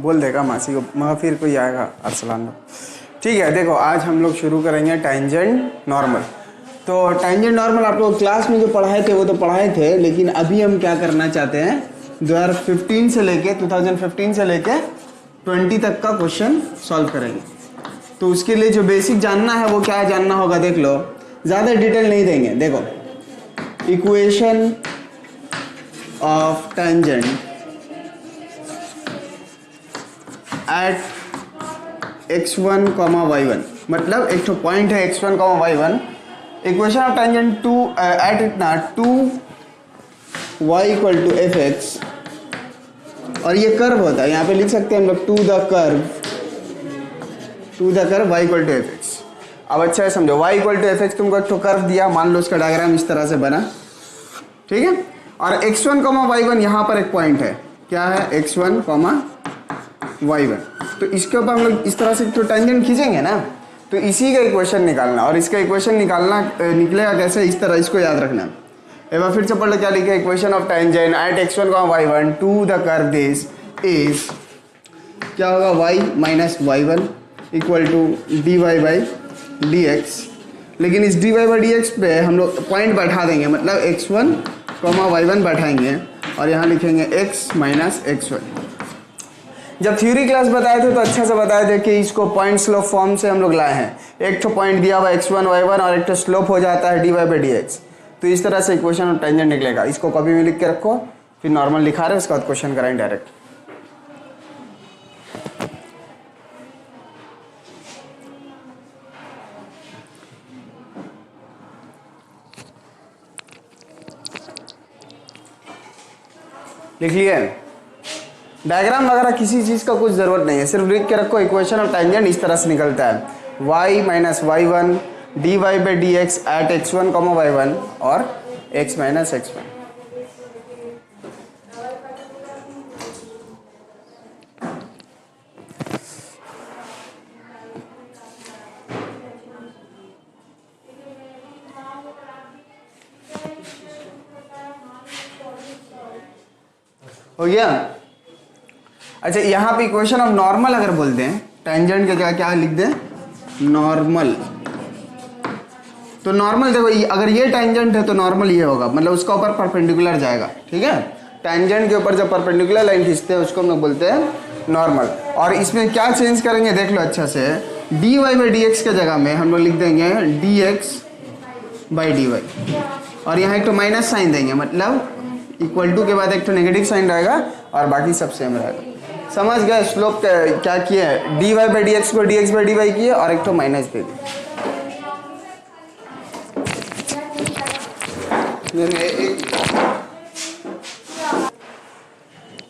बोल देगा मासी को, मगर फिर कोई आएगा अरसलान। ठीक है, देखो आज हम लोग शुरू करेंगे टेंजेंट नॉर्मल। तो टेंजेंट नॉर्मल आप लोग क्लास में जो पढ़ाए थे वो तो पढ़ाए थे, लेकिन अभी हम क्या करना चाहते हैं 2015 से लेके 20 तक का क्वेश्चन सॉल्व करेंगे। तो उसके लिए जो बेसिक जानना है वो क्या जानना होगा, देख लो, ज़्यादा डिटेल नहीं देंगे। देखो, equation of tangent at x1, y1, मतलब एक तो पॉइंट है x1, y1, equation of tangent to at इतना 2y = fx, और ये कर्व होता है, यहाँ पे लिख सकते हैं हम लोग to the curve y = fx। अब अच्छा है समझो, y = fx तुमको एक तो कर्व दिया, मान लो उसका डायग्राम इस तरह से बना, ठीक है, और x1, y1 यहाँ पर एक पॉइंट है, क्या है x1, y1, तो इसके ऊपर हम लोग इस तरह से तो टेंजेंट खींचेंगे ना, तो इसी का इक्वेशन निकालना, और इसका इक्वेशन निकलेगा कैसे, इस तरह, इसको याद रखना। एक बार फिर से पढ़ लो क्या लिखा है, equation of tangent at x1, y1 to the curve this is, क्या होगा, y - y1 = dy/dx, लेकिन इस dy/dx पे हम लोग पॉइंट बैठा देंगे, मतलब x1, y1 बैठाएंगे और यहाँ लिखेंगे x - x1। जब थ्योरी क्लास बताए थे तो अच्छा से बताए थे कि इसको पॉइंट स्लोप फॉर्म से हम लोग लाए हैं, एक तो पॉइंट दिया हुआ x1, y1 और एक तो स्लोप हो जाता है dy/dx, तो इस तरह से इक्वेशन ऑफ टेंजेंट निकलेगा। इसको कॉपी में लिख के रखो, फिर नॉर्मल लिखा रहे, उसके बाद क्वेश्चन कराएं डायरेक्ट। लिख लिए, डायग्राम वगैरह किसी चीज़ का कुछ ज़रूरत नहीं है, सिर्फ लिख के रखो इक्वेशन ऑफ टेंजेंट इस तरह से निकलता है, y - y1 dy/dx eight x1, y1 और x - x1। हो गया। अच्छा, यहाँ पे इक्वेशन ऑफ नॉर्मल अगर बोलते हैं, टेंजेंट के जगह क्या लिख दें, नॉर्मल। तो नॉर्मल देखो, अगर ये टेंजेंट है तो नॉर्मल ये होगा, मतलब उसका ऊपर परपेंडिकुलर जाएगा, ठीक है। टेंजेंट के ऊपर जब परपेंडिकुलर लाइन खींचते हैं उसको हम लोग बोलते हैं नॉर्मल। और इसमें क्या चेंज करेंगे देख लो अच्छा से, dy/dx के जगह में हम लोग लिख देंगे dx/dy, और यहाँ एक तो माइनस साइन देंगे, मतलब इक्वल टू के बाद एक तो नेगेटिव साइन रहेगा और बाकी सब सेम रहेगा। समझ गए, स्लोप क्या किया है, dy/dx को dx/dy किए और एक तो माइनस दे दिए।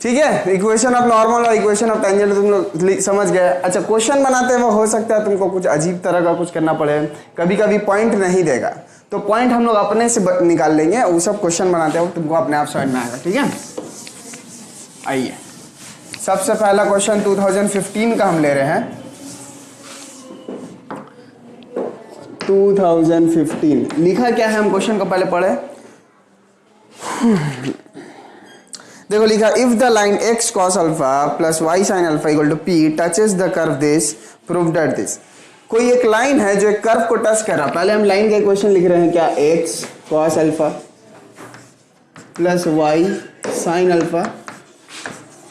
ठीक है, इक्वेशन ऑफ नॉर्मल और इक्वेशन ऑफ टेंजेंट तुम लोग समझ गए। अच्छा, क्वेश्चन बनाते हैं वो हो सकता है तुमको कुछ अजीब तरह का कुछ करना पड़े, कभी कभी पॉइंट नहीं देगा, तो पॉइंट हम लोग अपने से निकाल लेंगे, वो सब क्वेश्चन बनाते हो तुमको अपने आप समझ में आएगा, ठीक है। आइए, सबसे पहला क्वेश्चन 2015 का हम ले रहे हैं। 2015 लिखा क्या है, हम क्वेश्चन को पहले पढ़े। देखो लिखा, if the line x cos alpha plus y sin alpha equal to p touches the curve this, prove that this। कोई एक लाइन है जो एक कर्व को टच कर रहा, पहले हम लाइन का इक्वेशन लिख रहे हैं, क्या, x cos alpha plus y sin alpha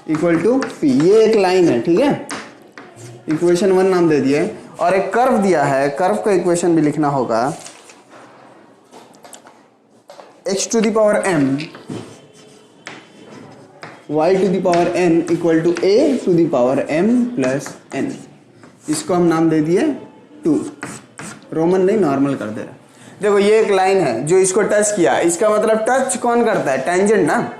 equal to p, ये एक लाइन है, ठीक है, इक्वेशन 1 नाम दे दिए, और एक कर्व दिया है, कर्व का इक्वेशन भी लिखना होगा, x to the power m y to the power n equal to a to the power m plus n, इसको हम नाम दे दिए 2, रोमन नहीं नॉर्मल कर दे रहे। देखो ये एक लाइन है जो इसको टच किया, इसका मतलब टच कौन करता है, टेंजेंट ना।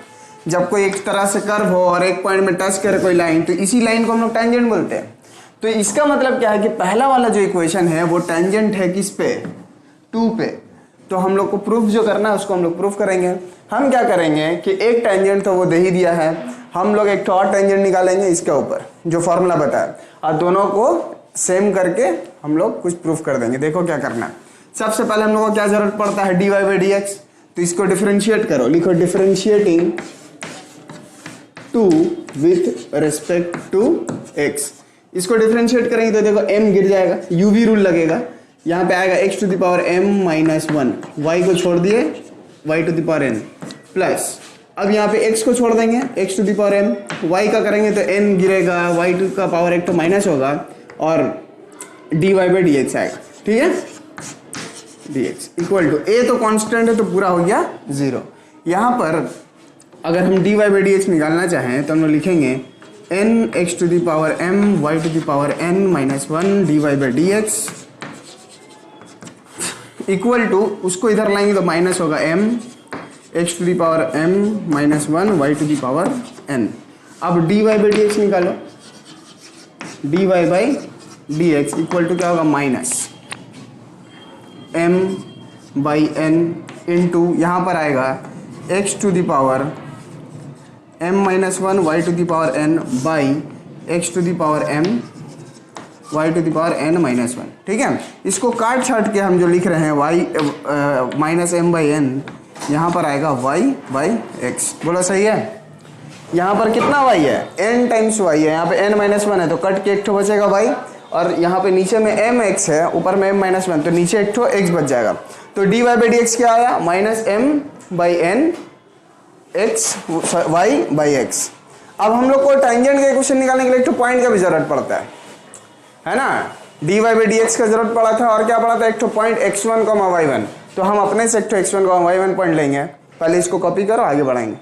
जब कोई एक तरह से कर्व हो और एक पॉइंट में टच करे कोई लाइन, तो इसी लाइन को हम लोग टेंजेंट बोलते हैं। तो इसका मतलब क्या है कि पहला वाला जो इक्वेशन है वो टेंजेंट है किस पे, 2 पे। तो हम लोग को प्रूफ जो करना है उसको हम लोग प्रूफ करेंगे। हम क्या करेंगे कि एक टेंजेंट तो वो दे ही दिया है, हम लोग एक और टेंजेंट निकालेंगे इसके ऊपर जो फॉर्मूला बताया, और दोनों को सेम करके हम लोग कुछ प्रूफ कर देंगे। देखो क्या करना है। सबसे पहले हम लोग को क्या जरूरत पड़ता है, dy/dx, तो इसको डिफरेंशिएट करो, लिखो differentiating 2 with respect to x। इसको डिफरेंशिएट करेंगे तो देखो m गिर जाएगा, u रूल लगेगा, यहाँ पे आएगा x to the power m minus 1, y को छोड़ दिए y to the power n plus, अब यहाँ पे x को छोड़ देंगे x to the power m, y का करेंगे तो n गिरेगा, y टू का पावर एक तो माइनस होगा और dy बाई डी एक्स आएगा। ठीक है, dx इक्वल टू a तो कांस्टेंट है तो पूरा हो गया 0। यहाँ पर अगर हम dy बाई डी एक्स निकालना चाहें तो हम लोग लिखेंगे n x to the power m y to the power n minus 1 dy by d x equal to, उसको इधर लाएंगे तो माइनस होगा m x to the power m minus 1 y to the power n। अब dy by d x निकालो, dy by d x equal to क्या होगा minus m by n into यहाँ पर आएगा x to the power m minus 1 y to the power n by x to the power m y to the power n minus 1। ठीक है, इसको काट छाट के हम जो लिख रहे हैं y minus m by n, यहाँ पर आएगा y बाई एक्स। बोलो सही है, यहाँ पर कितना y है n टाइम्स y है, यहाँ पे n माइनस 1 है तो कट के एक ठो बचेगा y, और यहाँ पे नीचे में m x है ऊपर में m माइनस 1 तो नीचे एक ठो x बच जाएगा। तो dy बाई डी एक्स क्या आया minus m by n x y by x. अब हम लोग को टेंजेंट का इक्वेशन निकालने के लिए एक तो पॉइंट का भी जरूरत पड़ता है ना, dy बाई डी एक्स का जरूरत पड़ा था और क्या पड़ा था एक तो पॉइंट x1 y1, तो हम अपने से एक तो x1 y1 पॉइंट लेंगे। पहले इसको कॉपी करो आगे बढ़ाएंगे।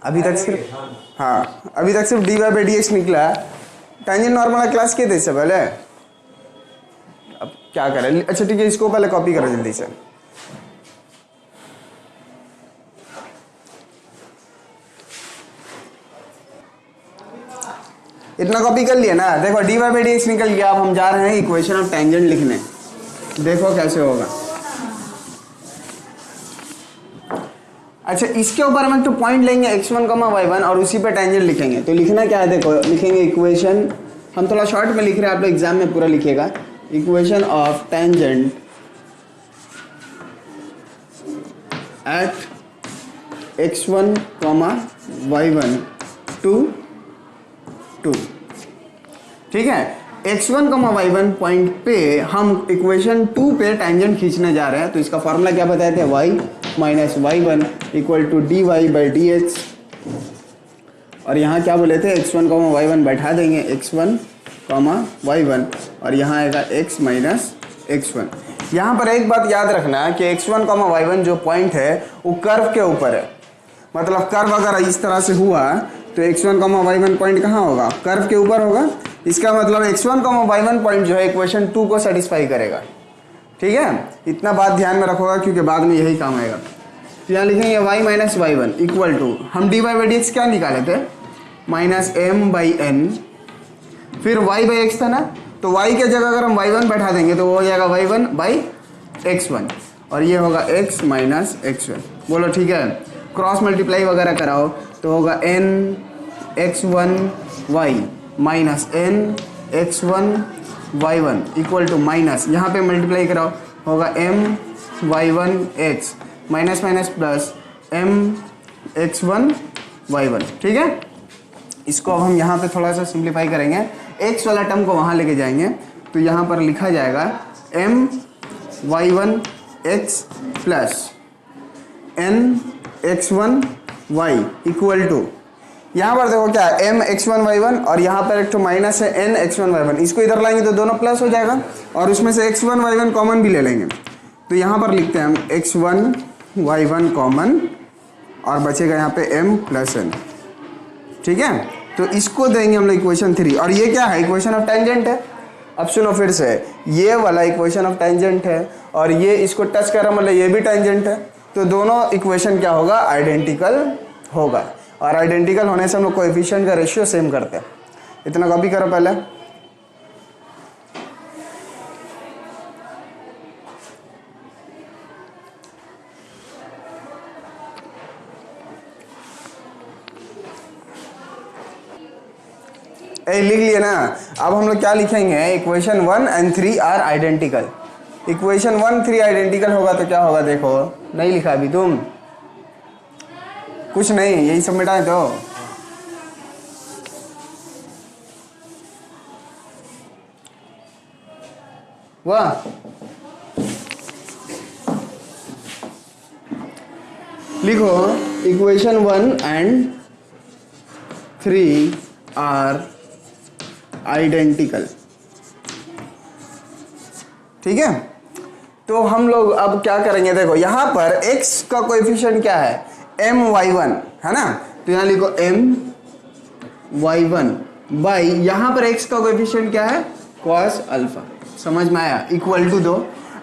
अभी तक सिर्फ अभी तक सिर्फ dy बाई डी एक्स निकला, टेंजेंट नॉर्मल क्लास के थे पहले, अब क्या करें। अच्छा ठीक है, इसको पहले कॉपी करो जल्दी से। इतना कॉपी कर लिया ना, देखो dy बाई डी एक्स निकल गया। अब हम जा रहे हैं इक्वेशन ऑफ टेंजेंट लिखने, देखो कैसे होगा। अच्छा, इसके ऊपर हम तो पॉइंट लेंगे x1 y1 और उसी पे टेंजेंट लिखेंगे। तो लिखना क्या है, देखो लिखेंगे इक्वेशन, हम थोड़ा शॉर्ट में लिख रहे हैं, आप लोग एग्जाम में पूरा लिखिएगा। Equation of tangent at x1 y1 to 2। ठीक है, x1 y1 पॉइंट पे हम इक्वेशन 2 पे टेंजेंट खींचने जा रहे हैं। तो इसका फॉर्मूला क्या बताए थे, y minus y1 equal to dy by d x, और यहाँ क्या बोले थे x1 y1 बैठा देंगे x1 y1 और यहाँ आएगा x माइनस x1। यहाँ पर एक बात याद रखना कि x1 y1 जो पॉइंट है वो कर्व के ऊपर है, मतलब कर्व अगर इस तरह से हुआ तो x1 y1 पॉइंट कहाँ होगा, कर्व के ऊपर होगा। इसका मतलब x1 y1 पॉइंट जो है इक्वेशन 2 को सेटिस्फाई करेगा। ठीक है, इतना बात ध्यान में रखोगा क्योंकि बाद में यही काम आएगा। तो यहाँ लिखेंगे y minus y1 equal to, हम dy बाई डी एक्स क्या निकाले थे माइनस m बाई n, फिर y बाई एक्स था ना, तो y के जगह अगर हम y1 बैठा देंगे तो वो हो जाएगा y1 बाई x1 और ये होगा x माइनस x1। बोलो ठीक है, क्रॉस मल्टीप्लाई वगैरह कराओ तो होगा n x1 y minus n x1 y1 equal to minus, यहाँ पे मल्टीप्लाई कराओ होगा m y1 x minus minus plus m x1 y1। ठीक है, इसको अब हम यहाँ पे थोड़ा सा सिंप्लीफाई करेंगे, x वाला टर्म को वहाँ लेके जाएंगे तो यहाँ पर लिखा जाएगा m y1 x plus n x1 y equal to, यहाँ पर देखो क्या है m x1 y1 और यहाँ पर एक तो माइनस है n x1 y1, इसको इधर लाएंगे तो दोनों प्लस हो जाएगा और उसमें से x1 y1 कॉमन भी ले लेंगे। तो यहाँ पर लिखते हैं हम x1 y1 कॉमन और बचेगा यहाँ पे m प्लस n। ठीक है, तो इसको देंगे हम लोग इक्वेशन 3 और ये क्या है इक्वेशन ऑफ टेंजेंट है। अब सुनो फिर से, ये वाला इक्वेशन ऑफ टेंजेंट है और ये इसको टच कर रहा मतलब ये भी टेंजेंट है, तो दोनों इक्वेशन क्या होगा आइडेंटिकल होगा और आइडेंटिकल होने से हम लोग कोएफिशिएंट का रेशियो सेम करते हैं। इतना कॉपी करो पहले। लिख लिए ना। अब हम लोग क्या लिखेंगे, equation 1 and 3 are identical. Equation 1 3 identical होगा तो क्या होगा, देखो नहीं लिखा अभी तुम, कुछ नहीं, यही सब मिटाए तो हुआ? लिखो इक्वेशन 1 एंड 3 आर आइडेंटिकल। ठीक है, तो हम लोग अब क्या करेंगे, देखो यहां पर x का कोएफिशिएंट क्या है, my1 है ना, तो यहां लिखो my1 बाई यहां पर x का कोएफिशिएंट क्या है, cos अल्फा। समझ में आया? इक्वल टू दो।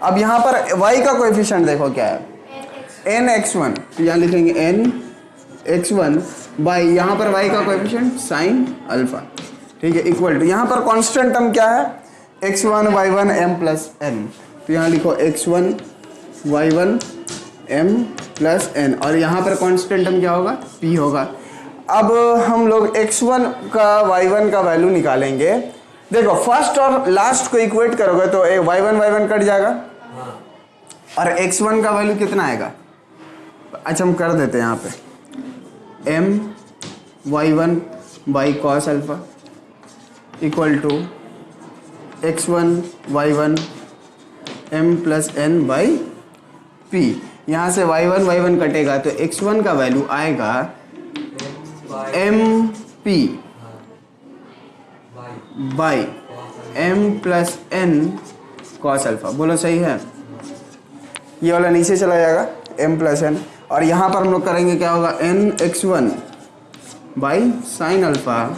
अब यहां पर y का कोएफिशिएंट देखो क्या है, nx1, तो यहां लिखेंगे nx1 बाई यहां पर y का कोएफिशिएंट sin अल्फा। ठीक है, इक्वल टू यहां पर कांस्टेंट टर्म क्या है, x1 y1 m plus n, तो यहाँ लिखो x1 y1 m plus n, और यहाँ पर कांस्टेंट टर्म क्या होगा, p होगा। अब हम लोग x1 का y1 का वैल्यू निकालेंगे। देखो फर्स्ट और लास्ट को इक्वेट करोगे तो y1 कट जाएगा और x1 का वैल्यू कितना आएगा। अच्छा हम कर देते हैं यहाँ पे m y1 by cos alpha equal to x1 y1 m plus n by p। यहाँ से y1 कटेगा तो x1 का वैल्यू आएगा m p by m plus n cos alpha. बोलो सही है? ये वाला नीचे चला जाएगा m प्लस n, और यहाँ पर हम लोग करेंगे क्या होगा, n x1 by sine alpha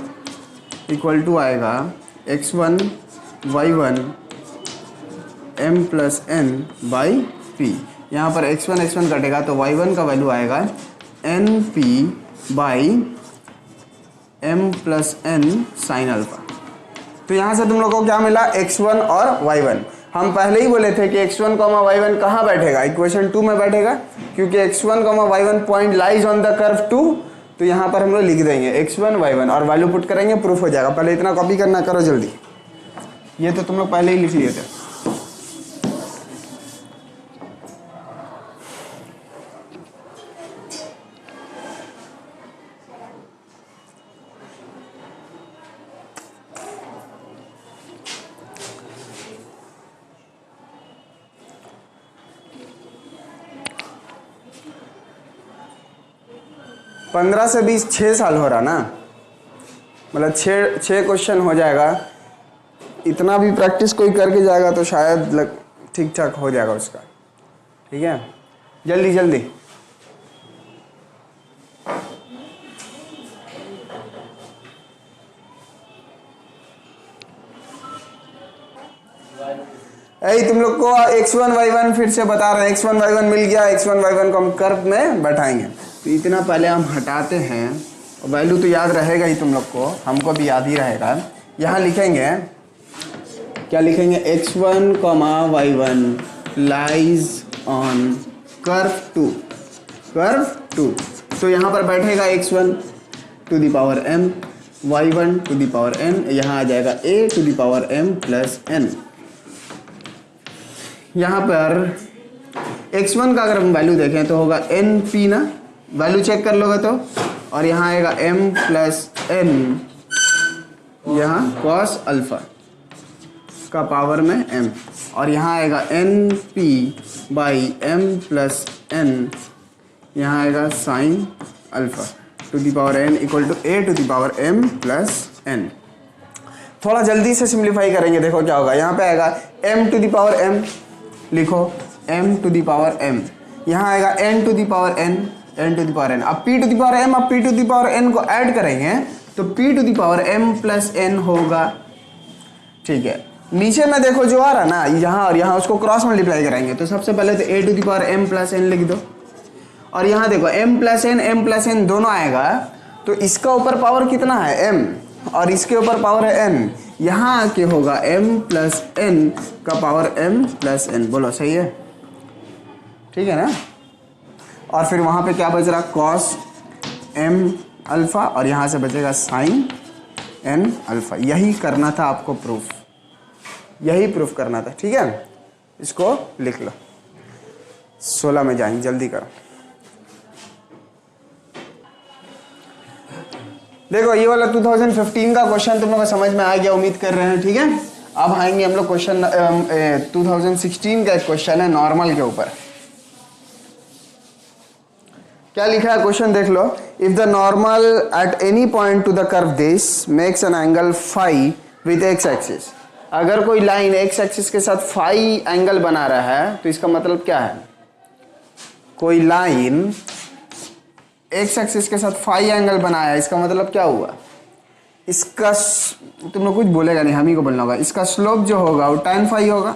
equal to आएगा x1 y1 m plus n by p। यहाँ पर x1 कटेगा तो y1 का वैल्यू आएगा n p by m plus n sine alpha. तो यहाँ से तुम लोग को क्या मिला, x1 और y1। हम पहले ही बोले थे कि x1, y1 कहाँ बैठेगा, इक्वेशन 2 में बैठेगा, क्योंकि x1, y1 point lies on the curve 2। तो यहाँ पर हम लोग लिख देंगे x1 y1 और वैल्यू पुट करेंगे, प्रूफ हो जाएगा। पहले इतना कॉपी करना करो जल्दी, ये तो तुम लोग पहले ही लिख लिए थे। पंद्रह से 20 6 साल हो रहा ना, मतलब 6 क्वेश्चन हो जाएगा। इतना भी प्रैक्टिस कोई करके जाएगा तो शायद ठीक ठाक हो जाएगा उसका। ठीक है, जल्दी जल्दी। तुम लोग को x1 y1 फिर से बता रहे हैं, x1 y1 मिल गया, x1 y1 को हम कर्व में बैठाएंगे। तो इतना पहले हम हटाते हैं, वैल्यू तो याद रहेगा ही तुम लोग को, हमको भी याद ही रहेगा। यहाँ लिखेंगे क्या, लिखेंगे x1 y1 lies on curve 2। तो यहाँ पर बैठेगा x1 to the power m, y1 to the power n, यहाँ आ जाएगा a to the power m plus n। यहाँ पर x1 का अगर हम वैल्यू देखें तो होगा np ना, वैल्यू चेक कर लोगे तो, और यहाँ आएगा m प्लस n, यहाँ कॉस अल्फा का पावर में m, और यहाँ आएगा np by m plus n, यहाँ आएगा sine alpha to the power n equal to a to the power m plus n। थोड़ा जल्दी से सिंप्लीफाई करेंगे, देखो क्या होगा। यहाँ पे आएगा m to the power m, लिखो m to the power m, यहाँ आएगा n to the power n, n to the power n। अब p to the power m, अब p to the power n को ऐड करेंगे तो p to the power m plus n होगा। ठीक है, नीचे में देखो जो आ रहा ना, यहाँ और यहाँ, उसको क्रॉस मल्टीप्लाई कराएंगे तो सबसे पहले तो a to the power m plus n लिख दो, और यहाँ देखो m प्लस n दोनों आएगा, तो इसका ऊपर पावर कितना है m, और इसके ऊपर पावर है n, यहाँ आके होगा m प्लस n का पावर m प्लस n। बोलो सही है? ठीक है ना। और फिर वहाँ पे क्या बच रहा, कॉस m अल्फा, और यहाँ से बचेगा साइन n अल्फा। यही करना था आपको प्रूफ, यही प्रूफ करना था। ठीक है, इसको लिख लो। 16 में जाएंगे, जल्दी करो। देखो ये वाला 2015 का क्वेश्चन तुम लोग को समझ में आ गया, उम्मीद कर रहे हैं। ठीक है, अब आएंगे हम लोग क्वेश्चन 2016 का एक क्वेश्चन है नॉर्मल के ऊपर। क्या लिखा है क्वेश्चन देख लो। If the normal at any point to the curve this makes an angle phi with x axis. अगर कोई लाइन एक्स एक्सिस के साथ फाई एंगल बना रहा है तो इसका मतलब क्या है? कोई लाइन एक्स एक्सिस के साथ फाई एंगल बनाया है, इसका मतलब क्या हुआ? इसका तुम लोग कुछ बोलेगा नहीं, हम ही को बोलना होगा। इसका स्लोप जो होगा वो tan फाई होगा।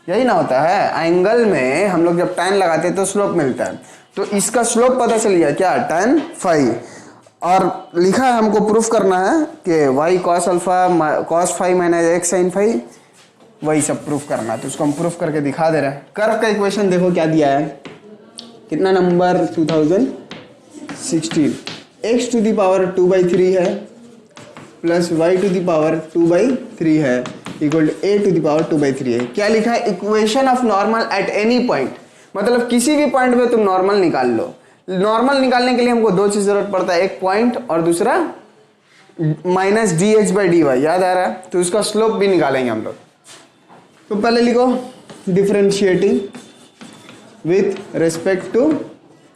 यही ना होता है एंगल में, हम लोग जब tan लगाते हैं तो स्लोप मिलता है। तो इसका स्लोप पता चल गया क्या? tan phi. और लिखा है हमको प्रूफ करना है कि y cos alpha cos phi minus x sin phi, वही सब प्रूफ करना है। तो उसको हम प्रूफ करके दिखा दे रहे हैं। कर्व का इक्वेशन देखो क्या दिया है, कितना number 2016। x to the power 2/3 है प्लस y टू द पावर 2/3 है equal to a to the power 2/3 है। क्या लिखा है? Equation of normal at any point, मतलब किसी भी पॉइंट पे तुम नॉर्मल निकाल लो। नॉर्मल निकालने के लिए हमको दो चीज जरूरत पड़ता है, एक पॉइंट और दूसरा माइनस dx/dy। याद आ रहा है? तो उसका स्लोप भी निकालेंगे हम लोग। तो पहले लिखो differentiating with respect to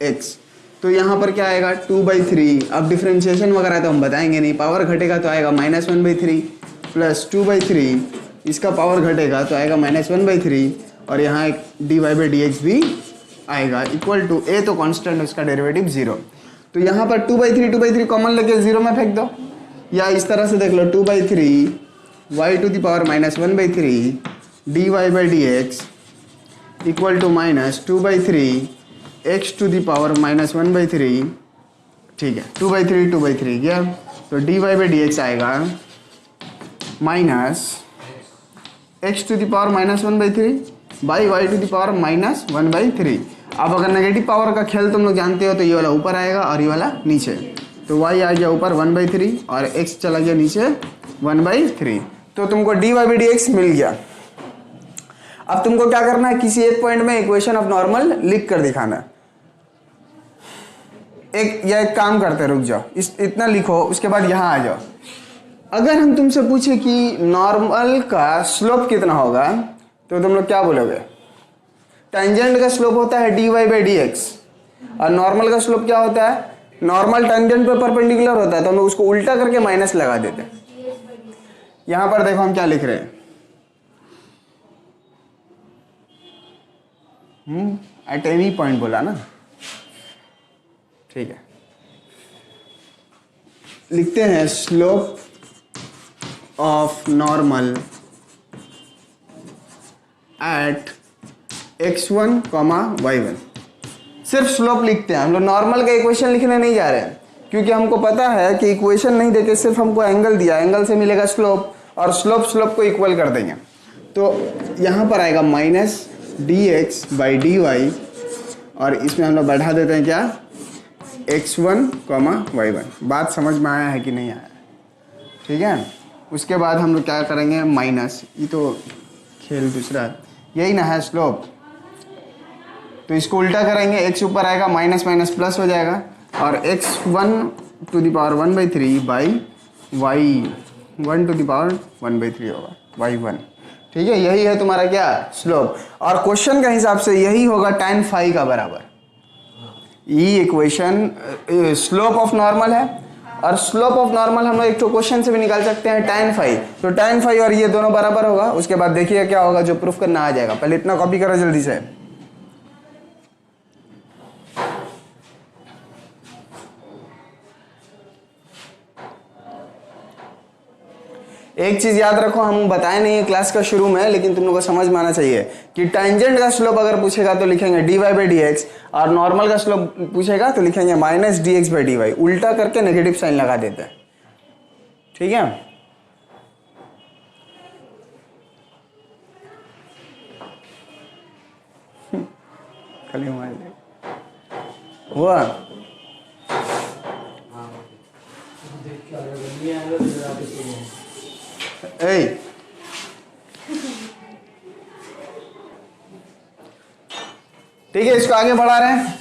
x। तो यहाँ पर क्या आएगा? 2/3। अब डिफरेंशिएशन वगैरह तो हम बताएंगे नहीं, पावर घटेगा तो आएगा -1/3 प्लस 2/3, इसका पावर घटेगा तो आएगा -1/3 और यहाँ एक dy/dx भी आएगा इक्वल टू a तो कांस्टेंट, उसका डेरिवेटिव 0। तो यहाँ पर 2/3 कॉमन लेके 0 में फेंक दो, या इस तरह से देख लो 2/3 y to the power -1/3 dy/dx equal to -2/3 x to the power -1/3। ठीक है, 2/3 गया तो dy/dx आएगा minus x to the power -1/3 by y to the power -1/3। अब अगर नेगेटिव पावर का खेल तुम लोग जानते हो तो ये वाला ऊपर आएगा और ये वाला नीचे। तो y आ गया ऊपर 1/3 और x चला गया नीचे 1/3। तो तुमको dy/dx मिल गया। अब तुमको क्या करना है? किसी एक पॉइंट में इक्वेशन ऑफ नॉर्मल लिख कर दिखाना। एक काम करते, रुक जाओ, इतना लिखो, उसके बाद यहां आ जाओ। अगर हम तुमसे पूछे कि नॉर्मल का स्लोप कितना होगा तो तुम लोग क्या बोलोगे? टेंजेंट का स्लोप होता है dy/dx और नॉर्मल का स्लोप क्या होता है? नॉर्मल टेंजेंट पे परपेंडिकुलर होता है तो हम लोग उसको उल्टा करके माइनस लगा देते हैं। यहां पर देखो हम क्या लिख रहे हैं, एट एनी पॉइंट बोला ना, ठीक है। लिखते हैं slope of normal eight x1, y1। सिर्फ स्लोप लिखते हैं हम लोग, नॉर्मल का इक्वेशन लिखने नहीं जा रहे हैं, क्योंकि हमको पता है कि इक्वेशन नहीं देके सिर्फ हमको एंगल दिया, एंगल से मिलेगा स्लोप और स्लोप को इक्वल कर देंगे। तो यहाँ पर आएगा -dx/dy और इसमें हम लोग बैठा देते हैं क्या? x1, y1। बात समझ में आया है कि नहीं आया? ठीक है। उसके बाद हम लोग क्या करेंगे? माइनस, ये तो खेल दूसरा है, यही ना है स्लोप। तो इसको उल्टा करेंगे, x ऊपर आएगा, माइनस माइनस प्लस हो जाएगा और x1 to the power 1/3 by y1 to the power 1/3 होगा, y1। ठीक है, यही है तुम्हारा क्या? स्लोप। और क्वेश्चन का हिसाब से यही होगा tan फाई का बराबर। ये इक्वेशन स्लोप ऑफ नॉर्मल है और स्लोप ऑफ नॉर्मल हम लोग एक तो क्वेश्चन से भी निकाल सकते हैं tan फाई। तो tan फाई और ये दोनों बराबर होगा। उसके बाद देखिए क्या होगा, जो प्रूफ करना आ जाएगा। पहले इतना कॉपी करो जल्दी से। एक चीज याद रखो, हम बताए नहीं है क्लास का शुरू में, लेकिन तुम लोग को समझ में आना चाहिए कि टेंजेंट का स्लोप अगर पूछेगा तो लिखेंगे dy/dx और नॉर्मल का स्लोप पूछेगा तो लिखेंगे -dx/dy। उल्टा करके नेगेटिव साइन लगा देते हैं। ठीक है। खाली हुआ ठीक है, इसको आगे बढ़ा रहे हैं।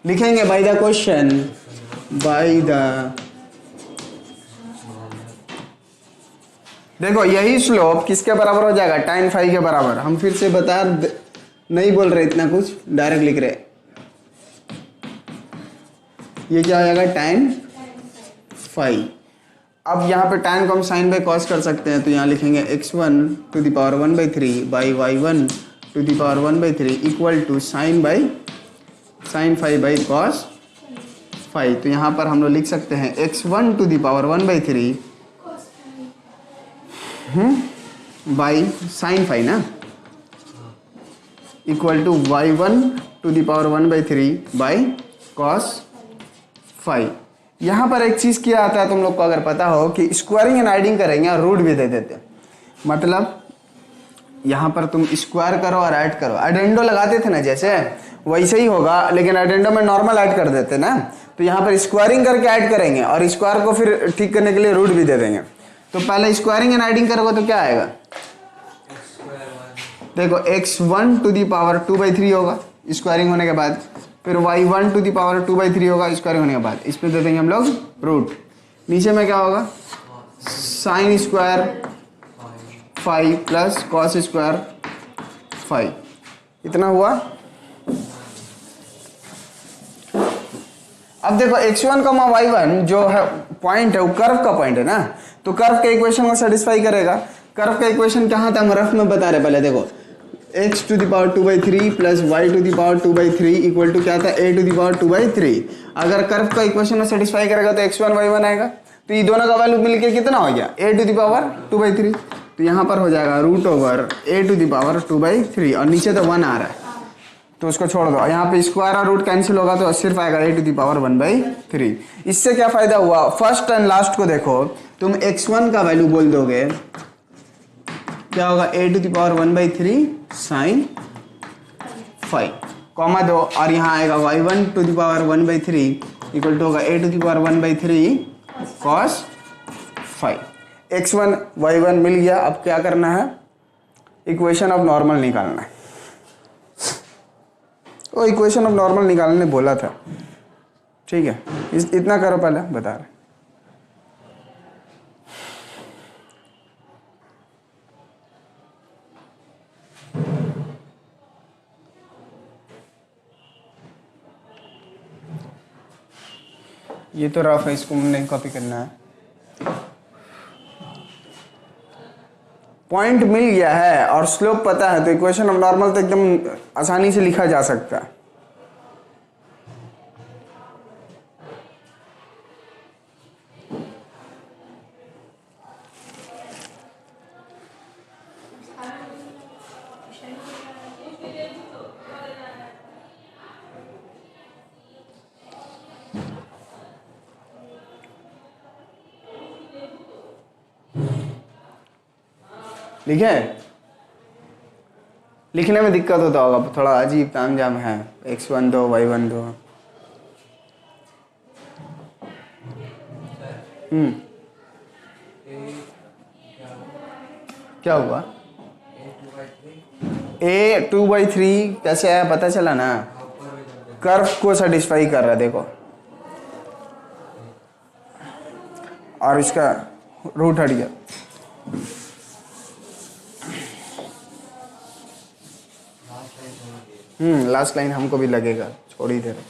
लिखेंगे by the question by the, देखो यही स्लोप किसके बराबर हो जाएगा, tan फाई के बराबर। हम फिर से बता नहीं बोल रहे इतना कुछ, डायरेक्ट लिख रहे। ये क्या हो जाएगा, tan फाई। अब यहाँ पे tan को हम sin बाई cos कर सकते हैं, तो यहाँ लिखेंगे x1 to the power 1/3 by y1 to the power 1/3 equal to sin phi by cos phi. तो यहाँ पर हम लोग लिख सकते हैं x1 to the power 1/3 by sin phi ना, equal to y1 to the power 1/3 by cos phi. यहाँ पर एक चीज़ किया आता है तुम लोग को अगर पता हो कि स्क्वायरिंग एंड एडिंग करेंगे और रूट भी दे देते हैं, मतलब यहाँ पर तुम स्क्वायर करो और ऐड करो, एडेंडो लगाते थे ना जैसे, वैसे ही होगा, लेकिन एडेंडो में नॉर्मल ऐड कर देते ना, तो यहाँ पर स्क्वायरिंग करके ऐड करेंगे और स्क्वायर को फिर ठीक करने के लिए रूट भी दे देंगे। तो पहले स्क्वायरिंग एंड एडिंग करोगे तो क्या आएगा, देखो x1 टू दी पावर 2/3 होगा स्क्वायरिंग होने के बाद, फिर y1 टू दी पावर 2/3 होगा स्क्वायरिंग होने के बाद, इस पे दे देंगे हम लोग रूट। नीचे में क्या होगा, sine square phi plus cos square phi, इतना हुआ। अब देखो x1 का y1 जो है पॉइंट है वो कर्व का पॉइंट है ना, तो कर्व के इक्वेशन को सेटिस्फाई करेगा। कर्व का इक्वेशन कहाँ था, हम रफ में बता रहे पहले, देखो x to the power 2/3 plus y to the power 2/3 equal to क्या था, a टू द पावर 2/3। अगर कर्व का इक्वेशन में सेटिस्फाई करेगा तो x1 y1 आएगा, तो ये दोनों का वैल्यू मिलके कितना हो गया, a टू द पावर 2/3। तो यहाँ पर हो जाएगा root over a to the power 2/3 और नीचे तो 1 आ रहा है तो उसको छोड़ दो, यहाँ पे स्क्वायर और रूट कैंसिल होगा तो सिर्फ आएगा a टू द पावर 1/3। इससे क्या फायदा हुआ, फर्स्ट एंड लास्ट को देखो, तुम x1 का वैल्यू बोल दोगे क्या होगा, a to the power 1/3 sine phi, comma दो, और यहाँ आएगा y1 to the power 1/3 equal to होगा a to the power 1/3 cos phi. x1 y1 मिल गया। अब क्या करना है, इक्वेशन ऑफ नॉर्मल निकालना है। वो इक्वेशन ऑफ नॉर्मल निकालने बोला था, ठीक है, इतना करो पहले बता रहे। ये तो रफ है, इसको हमने कॉपी करना है। पॉइंट मिल गया है और स्लोप पता है तो इक्वेशन ऑफ नॉर्मल तो एकदम आसानी से लिखा जा सकता है। लिखे, लिखने में दिक्कत होता होगा, थोड़ा अजीब तामझाम है, x1 दो y1 दो। क्या हुआ, a 2/3 कैसे आया पता चला ना, कर्व को सेटिस्फाई कर रहा है देखो, और इसका रूट हट गया। लास्ट लाइन हमको भी लगेगा, छोड़ ही दे रहे।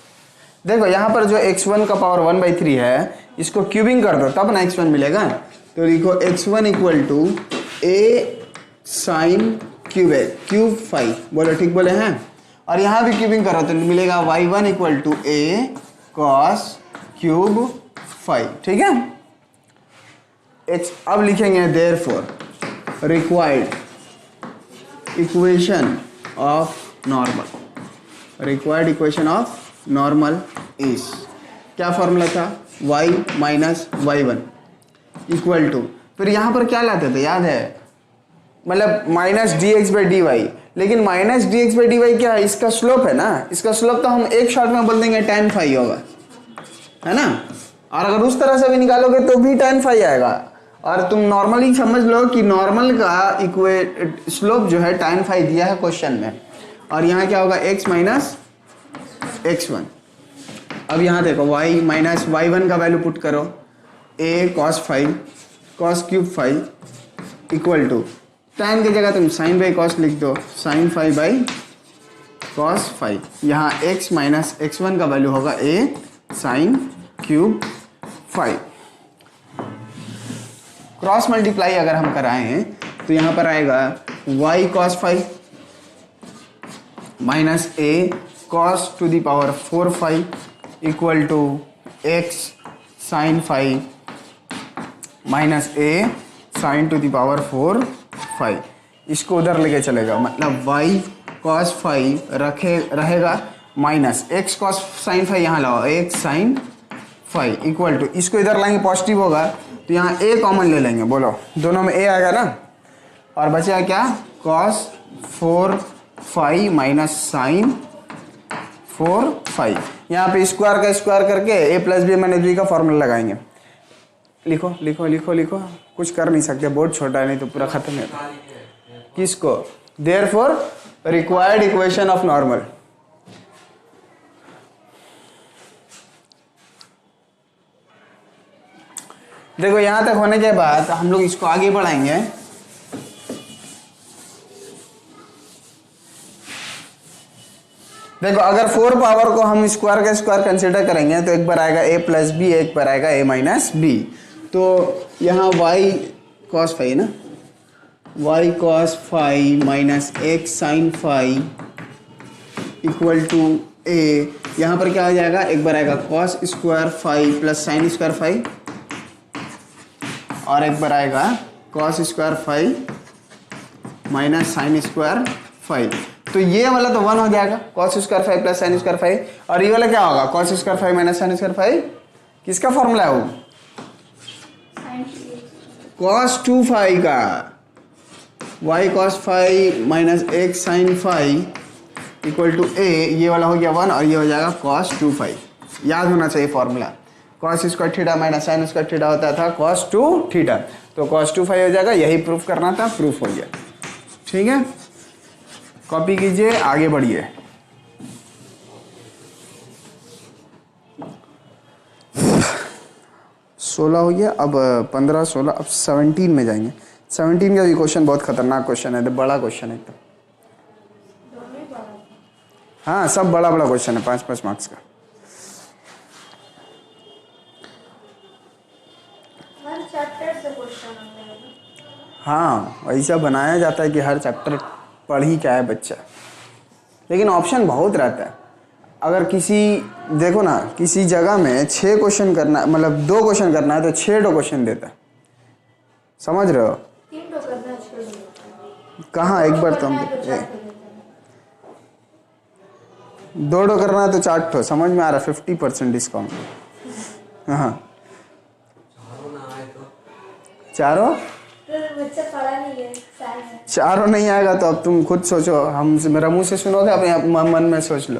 देखो यहाँ पर जो x1 का पावर 1/3 है, इसको क्यूबिंग कर दो तब ना x1 मिलेगा। तो लिखो x1 equal to a sine cube phi, बोलो ठीक बोले हैं। और यहाँ भी क्यूबिंग करो तो मिलेगा y1 equal to a cos cube phi, ठीक है। अब लिखेंगे therefore required equation of normal, required equation of normal is, क्या फॉर्मूला था, y minus y1 equal to, फिर यहाँ पर क्या लाते थे याद है, मतलब माइनस dx/dy, लेकिन माइनस dx/dy क्या है, इसका स्लोप है ना, इसका स्लोप तो हम एक शॉट में बोल देंगे tan फाई होगा, है ना। और अगर उस तरह से भी निकालोगे तो भी tan फाई आएगा। और तुम नॉर्मली समझ लो कि नॉर्मल का स्लोप जो है tan फाई दिया है क्वेश्चन में, और यहाँ क्या होगा x माइनस x1। अब यहाँ देखो y माइनस y1 का वैल्यू पुट करो, a cos 5 cos cube 5 equal to tan की जगह तुम sin बाई cos लिख दो, sin 5 बाई cos 5। यहाँ x माइनस x1 का वैल्यू होगा a sin cube 5। Cross multiply अगर हम कराएं हैं तो यहाँ पर आएगा y cos 5 minus a cos to the power 4 5 equal to x sin 5 minus a sin to the power 4 5। इसको उधर लेके चलेगा, मतलब y cos 5 रहेगा माइनस x cos sin 5 यहाँ लाओ, x sin 5 इक्वल टू, इसको इधर लाएंगे पॉजिटिव होगा तो यहाँ a कॉमन ले लेंगे, बोलो दोनों में a आएगा ना, और बचेगा क्या cos 4 5 माइनस साइन 4 5। यहाँ पे स्क्वायर का स्क्वायर करके a plus b minus b का फॉर्मूला लगाएंगे। लिखो लिखो लिखो लिखो, कुछ कर नहीं सकते, बहुत छोटा है नहीं तो पूरा खत्म है। किसको? Therefore required equation of normal. देखो यहां तक होने के बाद हम लोग इसको आगे बढ़ाएंगे। देखो अगर 4 पावर को हम स्क्वायर का स्क्वायर कंसिडर करेंगे तो एक बार आएगा a प्लस बी, एक बार आएगा a माइनस बी। तो यहाँ y cos 5 ना, y cos 5 minus x sin 5 equal to a। यहाँ पर क्या हो जाएगा, एक बार आएगा cos square 5 plus sine square 5 और एक बार आएगा cos square 5 minus sine square 5। तो ये वाला तो 1 हो जाएगा, cos square 5 plus sine square 5, और ये वाला क्या होगा cos square 5 minus sine square 5। किसका फॉर्मूला है वो? cos 2 5 का, y cos 5 minus x sin 5 equal to a। ये वाला हो गया 1 और ये हो जाएगा cos 2 5। याद होना चाहिए formula, cos square theta minus sine square theta होता था cos 2 थीटा, तो cos 2 5 हो जाएगा। यही प्रूफ करना था, प्रूफ हो गया। ठीक है, कॉपी कीजिए, आगे बढ़िए। सोलह हो गया, अब 15 16, अब 17 में जाएंगे। 17 का भी क्वेश्चन बहुत खतरनाक क्वेश्चन है, बड़ा क्वेश्चन है एकदम। हाँ सब बड़ा बड़ा क्वेश्चन है, 5-5 मार्क्स का। हाँ ऐसा बनाया जाता है कि हर चैप्टर पढ़ ही क्या है बच्चा, लेकिन ऑप्शन बहुत रहता है। अगर किसी देखो ना किसी जगह में 6 क्वेश्चन करना, मतलब 2 क्वेश्चन करना है तो 6 क्वेश्चन देता है, समझ रहे हो? 3 करना है, कहाँ एक बार तुम 2 करना है तो 4 समझ में आ रहा है, 50% डिस्काउंट। हाँ चारों बच्चा पढ़ा नहीं है, चारों नहीं आएगा तो अब तुम खुद सोचो, हम मेरा मुंह से सुनोगे अपने मन में सोच लो।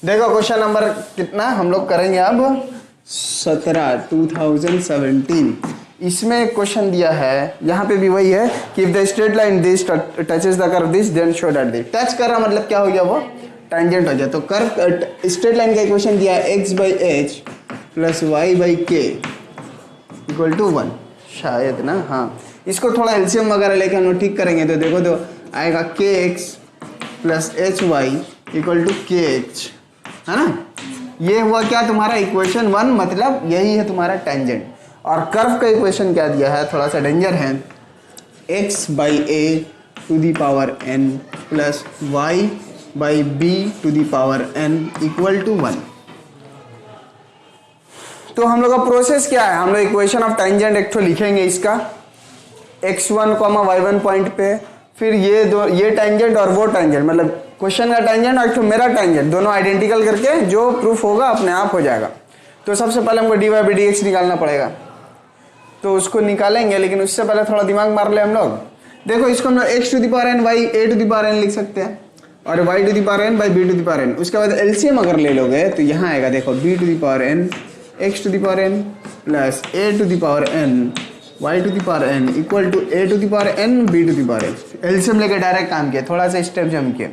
देखो क्वेश्चन नंबर कितना हम लोग करेंगे अब 17 2017। इसमें एक क्वेश्चन दिया है, यहाँ पे भी वही है कि if the straight line this touches the curve this then show that this. Touch कर रहा मतलब क्या हो गया, वो टेंजेंट हो जाए। तो कर्व स्ट्रेट लाइन का इक्वेशन दिया है x by h plus y by k equal to 1 शायद ना। हाँ इसको थोड़ा एलसीएम वगैरह लेके हम लोग ठीक करेंगे तो देखो तो आएगा k x plus h y equal to k h, है ना। ये हुआ क्या तुम्हारा इक्वेशन 1, मतलब यही है तुम्हारा टेंजेंट। और कर्व का इक्वेशन क्या दिया है, थोड़ा सा डेंजर है, x by a to the power n plus y by b to the power n equal to 1। तो हम लोग का प्रोसेस क्या है, हम लोग इक्वेशन ऑफ टेंजेंट एक तो लिखेंगे इसका x1, y1 पॉइंट पे, फिर ये टेंजेंट और वो टेंजेंट, मतलब क्वेश्चन का टेंजेंट और एक तो मेरा टेंजेंट, दोनों आइडेंटिकल करके जो प्रूफ होगा अपने आप हो जाएगा। तो सबसे पहले हमको dy बाई dx निकालना पड़ेगा, तो उसको निकालेंगे, लेकिन उससे पहले थोड़ा दिमाग मार ले हम लोग। देखो इसको हम लोग x to the power n by a to the power n लिख सकते हैं और y to the power n by b to the power n। उसके बाद एलसीएम अगर ले लोगे तो यहाँ आएगा देखो b to the power n x to the power n plus a to the power n y to the power n equal to a to the power n b to the power n। LCM लेके direct काम किया, थोड़ा सा step जम किया।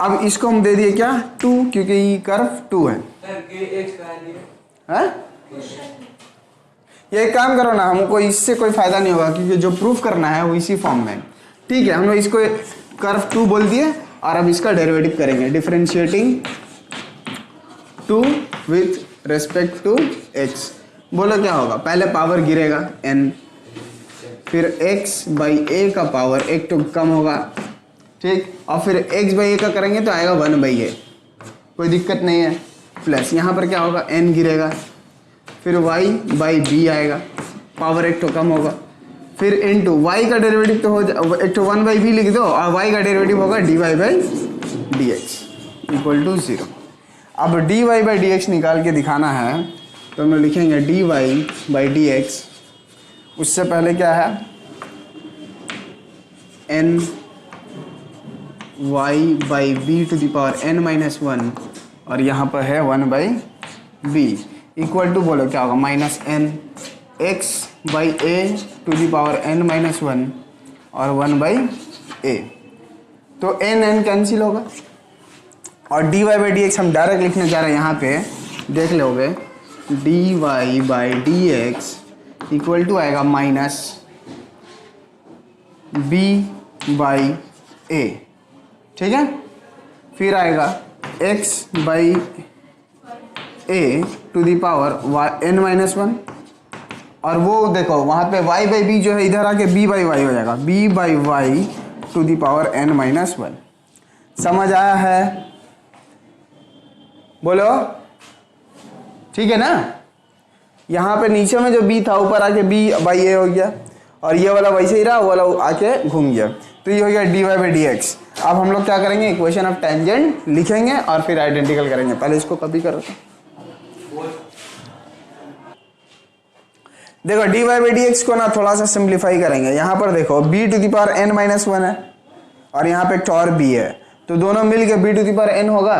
अब इसको हम दे दिए क्या 2, क्योंकि ये कर्व 2 है। ये एक काम करो ना, हमको इससे कोई फायदा नहीं होगा क्योंकि जो प्रूफ करना है वो इसी फॉर्म में। ठीक है, हम लोग इसको कर्व 2 बोल दिए और अब इसका डेरिवेटिव करेंगे, differentiating 2 with respect to x। बोलो क्या होगा, पहले पावर गिरेगा n, फिर x बाई a का पावर एक तो कम होगा, ठीक, और फिर x बाई a का करेंगे तो आएगा 1 बाई a, कोई दिक्कत नहीं है, प्लस यहाँ पर क्या होगा n गिरेगा, फिर y बाई b आएगा, पावर एक तो कम होगा, फिर इनटू y का डेरिवेटिव तो हो जाए, एक तो 1 बाई b लिख दो और y का डेरिवेटिव होगा dy by dx equal to 0। अब dy बाई dx निकाल के दिखाना है तो हम लिखेंगे dy बाई dx, उससे पहले क्या है n y by b to the power n minus 1 और यहाँ पर है 1 बाई b इक्वल टू बोलो क्या होगा minus n x by a to the power n minus 1 और 1 बाई a, तो n कैंसिल होगा और dy बाई dx हम डायरेक्ट लिखने जा रहे हैं, यहाँ पे देख लोगे dy by dx equal to आएगा माइनस b बाई a, ठीक है, फिर आएगा x by a to the power n minus 1 और वो देखो वहाँ पे y बाई b जो है इधर आके b बाई y हो जाएगा, b by y to the power n minus 1। समझ आया है, बोलो ठीक है ना। यहाँ पे नीचे में जो b था ऊपर आके b बाई a हो गया और ये वाला वैसे ही रहा, वो वाला आके घूम गया, तो ये हो गया dy बाई dx। अब हम लोग क्या करेंगे, इक्वेशन ऑफ टेंजेंट लिखेंगे और फिर आइडेंटिकल करेंगे। पहले इसको कॉपी करो, देखो dy बाई dx को ना थोड़ा सा सिंप्लीफाई करेंगे। यहाँ पर देखो b to the power n minus 1 है और यहाँ पे एक और b है, तो दोनों मिल के b to the power n होगा,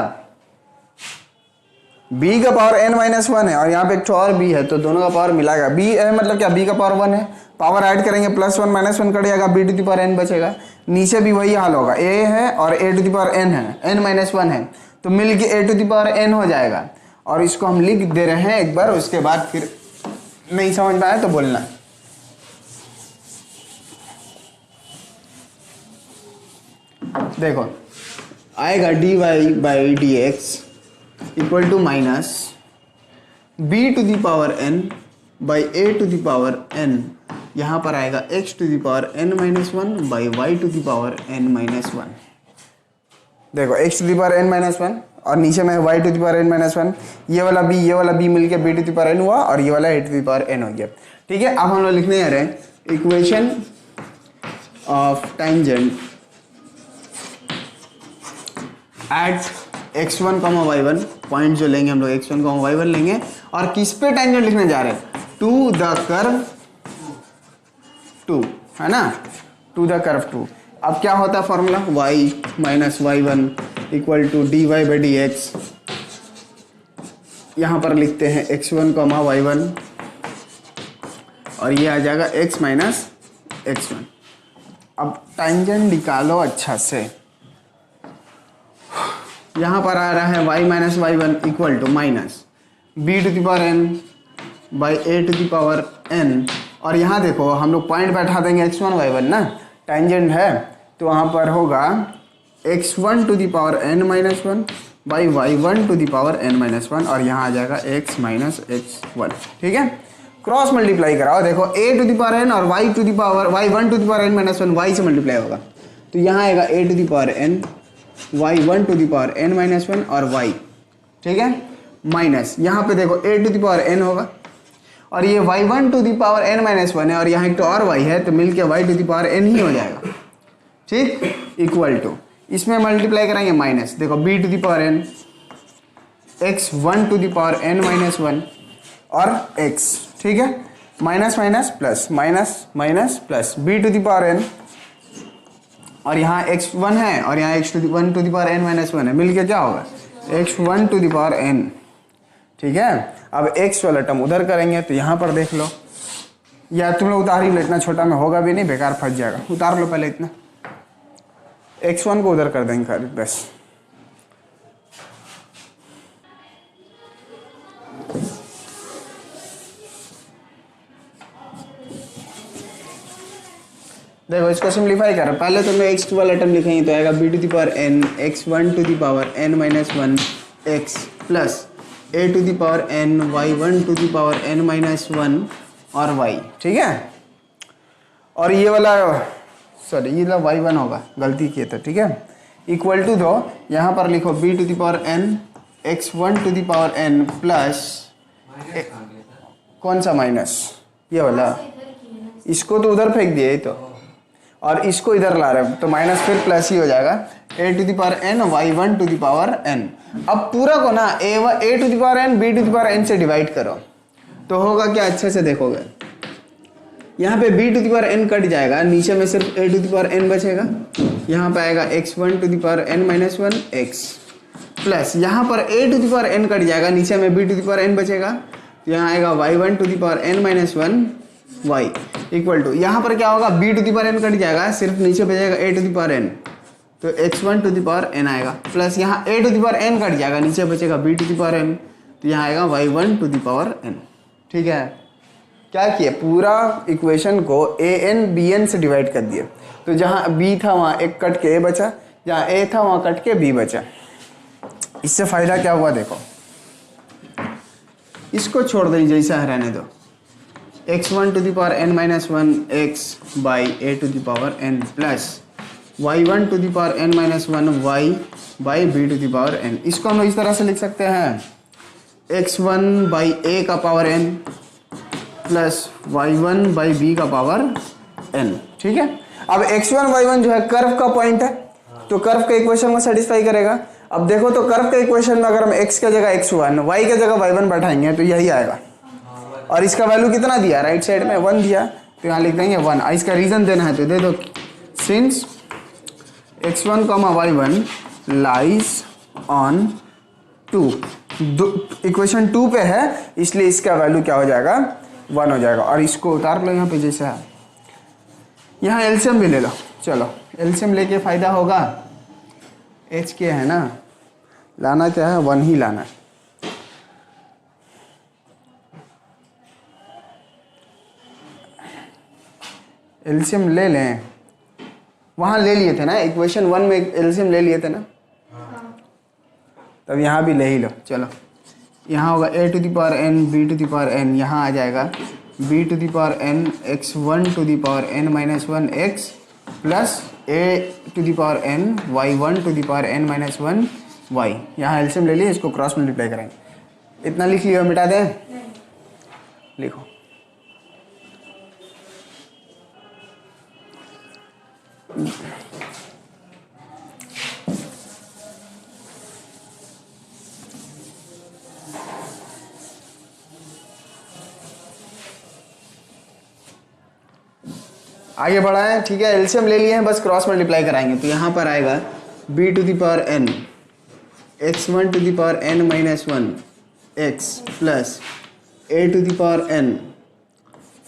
b का पावर n माइनस 1 है और यहाँ पे एक और b है, तो दोनों का पावर मिलाएगा, b है मतलब क्या b का पावर 1 है, पावर ऐड करेंगे प्लस 1 माइनस 1 कट जाएगा, b to the power n बचेगा, नीचे भी वही हाल होगा, a है और a to the power n है, n माइनस 1 है, तो मिल के a to the power n हो जाएगा। और इसको हम लिख दे रहे हैं एक बार, उसके बाद फिर नहीं समझ में आया तो बोलना। देखो आएगा dy by dx equal to minus b to the power n by a to the power n, यहाँ पर आएगा x to the power n minus 1 by y to the power n minus 1। देखो x to the power n minus 1 और नीचे में y to the power n minus 1, ये वाला b मिलके b to the power n हुआ और ये वाला a to the power n हो गया। ठीक है, अब हम लोग लिखने जा रहे हैं equation of tangent at x1 y1, point जो लेंगे हम लोग x1 y1 लेंगे और किस पे टेंजेंट लिखने जा रहे हैं, टू द कर्व 2, है ना, टू द कर्व 2। अब क्या होता है formula, y minus y1 equal to dy by dx, यहाँ पर लिखते हैं x1 y1 और ये आ जाएगा x माइनस x1। अब टेंजेंट निकालो अच्छा से, यहाँ पर आ रहा है y minus y1 equal to minus b to the power n by a to the power n और यहाँ देखो हम लोग पॉइंट बैठा देंगे x1 y1 ना, टेंजेंट है तो वहाँ पर होगा x1 to the power n minus 1 by y1 to the power n minus 1 और यहाँ आ जाएगा x माइनस x1। ठीक है, क्रॉस मल्टीप्लाई कराओ, देखो a to the power n और y to the power y1 to the power n minus 1 y से मल्टीप्लाई होगा, तो यहाँ आएगा a to the power n y1 to the power n minus 1 और y, ठीक है, माइनस यहाँ पे देखो a to the power n होगा और ये y1 to the power n minus 1 है और यहाँ एक तो और y है, तो मिलके y to the power n ही हो जाएगा। ठीक, इक्वल टू इसमें मल्टीप्लाई करेंगे माइनस, देखो b to the power n x1 to the power n minus 1 और x, ठीक है, minus minus plus minus minus plus b to the power n और यहाँ x1 है और यहाँ x1 to the power n minus 1 है, मिलके क्या होगा x1 to the power n। ठीक है, अब x वाला टर्म उधर करेंगे तो यहाँ पर देख लो, या तुम लोग उतार ही लो, इतना छोटा में होगा भी नहीं, बेकार फंस जाएगा, उतार लो पहले इतना, x1 को उधर कर देंगे खाली बस, देखो इसको सिंप्लीफाई कर, पहले तो मैं x वाला टर्म लिखेंगे तो आएगा b to the power n x1 to the power n minus 1 x plus a to the power n y1 to the power n minus 1 और y, ठीक है। और ये वाला सॉरी ये वाला y1 होगा, गलती किए थे, ठीक है। इक्वल टू दो यहाँ पर लिखो b to the power n x1 to the power n plus कौन सा माइनस, ये वाला, इसको तो उधर फेंक दिए तो, और इसको इधर ला रहे तो माइनस फिर प्लस ही हो जाएगा a to the power n y1 to the power n। अब पूरा को ना a to the power n b to the power n से डिवाइड करो तो होगा क्या, अच्छे से देखोगे यहाँ पे b to the power n cut जाएगा, नीचे में सिर्फ a to the power n बचेगा, यहाँ पे आएगा x1 to the power n minus 1 x plus यहाँ पर a to the power n cut जाएगा, नीचे में b to the power n बचेगा, तो यहाँ आएगा y1 to the power n minus 1 y equal to यहाँ पर क्या होगा b to the power n cut जाएगा, सिर्फ नीचे बचेगा a to the power n, तो x1 to the power n आएगा प्लस यहाँ a to the power n cut जाएगा, नीचे बचेगा b to the power n, तो यहाँ आएगा y1 to the power n, ठीक है। क्या किए, पूरा इक्वेशन को an bn से डिवाइड कर दिए, तो जहाँ b था वहाँ एक कट के a बचा, जहाँ a था वहाँ कट के b बचा। इससे फायदा क्या हुआ देखो, इसको छोड़ दीजिए जैसा रहने दो, x1 to the power n minus 1 x by a to the power n plus y1 to the power n minus 1 y by b to the power n। इसको हम इस तरह से लिख सकते हैं x1 बाई a का power n plus y1 by b का पावर n, ठीक है। अब x1 y1 जो है कर्व का पॉइंट है, तो कर्व के इक्वेशन को सेटिस्फाई करेगा। अब देखो तो कर्व के इक्वेशन में अगर हम x की जगह x1 y की जगह y1 बैठाएंगे तो यही आएगा, और इसका वैल्यू कितना दिया, राइट साइड में 1 दिया, तो यहाँ लिख देंगे 1। इसका रीजन देना है तो दे दो, since x1 y1 lies on 2, equation 2 पे है इसलिए इसका वैल्यू क्या हो जाएगा, 1 हो जाएगा। और इसको उतार लो यहाँ पे जैसा है, यहाँ एलसीएम भी ले लो, चलो एलसीएम लेके फायदा होगा, h के है ना, लाना क्या है 1 ही लाना है। एलसीएम ले लें, वहाँ ले लिए थे ना इक्वेशन 1 में एलसीएम ले लिए थे ना, तब यहाँ भी ले ही लो। चलो यहाँ होगा a to the power n b to the power n, यहाँ आ जाएगा b to the power n x1 to the power n minus 1 x plus a to the power n y1 to the power n minus 1 y। यहाँ LCM ले लिए, इसको cross multiply करेंगे। इतना लिख लियो, मिटा दें, लिखो आगे बढ़ाएं, ठीक है। एलसीएम ले लिए हैं, बस क्रॉस मल्टीप्लाई कराएंगे तो यहाँ पर आएगा b to the power n x1 to the power n minus 1 x plus a to the power n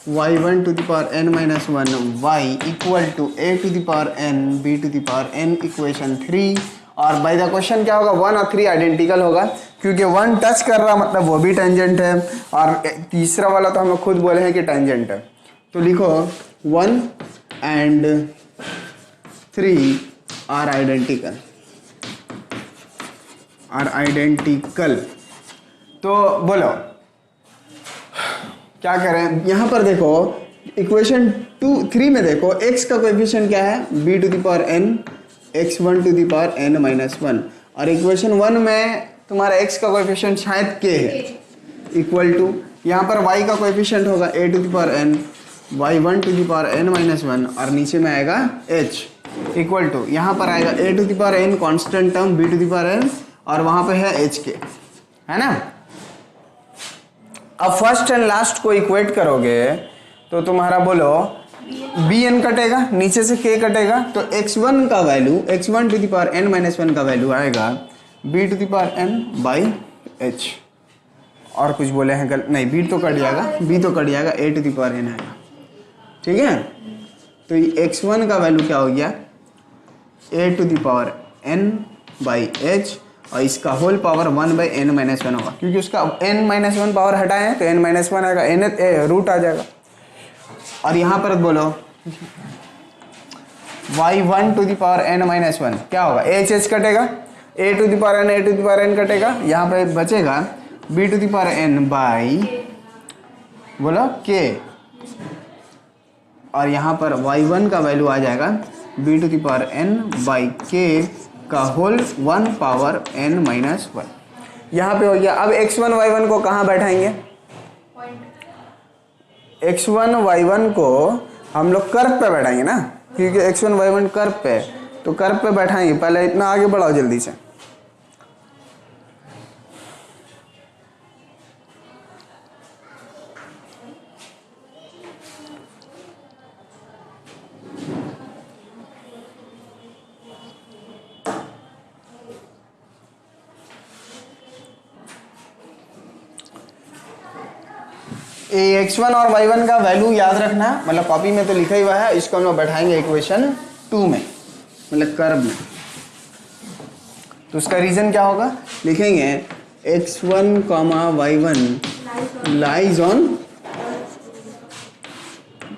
y1 to the power n minus 1 y equal to a to the power n b to the power n equation 3। और by the question क्या होगा, 1 और 3 identical होगा, क्योंकि 1 touch कर रहा मतलब वो भी टेंजेंट है, और तीसरा वाला तो हम लोग खुद बोले हैं कि टेंजेंट है। तो लिखो 1 and 3 are identical। तो बोलो क्या करें, यहाँ पर देखो इक्वेशन 3 में देखो x का कोएफिशिएंट क्या है, b to the power n x1 to the power n minus 1, और इक्वेशन 1 में तुम्हारा x का कोएफिशिएंट शायद k है, इक्वल टू यहाँ पर y का कोएफिशिएंट होगा a to the power n y1 to the power n minus 1, और नीचे में आएगा h इक्वल टू यहाँ पर आएगा a to the power n constant term b to the power n, और वहाँ पे है h के, है ना। अब फर्स्ट एंड लास्ट को इक्वेट करोगे तो तुम्हारा बोलो bn कटेगा, नीचे से k कटेगा, तो x1 का value x1 to the power n minus 1 का वैल्यू आएगा b to the power n by h। और कुछ बोले हैं नहीं, b तो कट जाएगा, b तो कट जाएगा, a to the power n आएगा, ठीक है। तो ये x1 का वैल्यू क्या हो गया, a to the power n by h, और इसका whole power 1 by n minus 1 होगा, क्योंकि उसका n माइनस 1 पावर हटाए हैं तो n माइनस 1 आएगा, n रूट आ जाएगा। और यहाँ पर बोलो y1 to the power n minus one क्या होगा, h कटेगा, a to the power n कटेगा, यहाँ पे बचेगा b to the power n by बोलो k, और यहाँ पर y1 का वैल्यू आ जाएगा b to the power n by k का whole 1 power n minus one. यहाँ पे हो गया। अब x1 y1 को कहाँ बैठाएंगे, x1 y1 को हम लोग कर्व पे बैठाएंगे ना, क्योंकि x1 y1 कर्व पे, तो कर्व पे बैठाएंगे। पहले इतना आगे बढ़ाओ जल्दी से। x1 और y1 का वैल्यू याद रखना, मतलब कॉपी में तो लिखा ही हुआ है, इसको हम लोग बैठाएंगे इक्वेशन 2 में, मतलब कर्व में। तो उसका रीजन क्या होगा, लिखेंगे x1, y1 lies on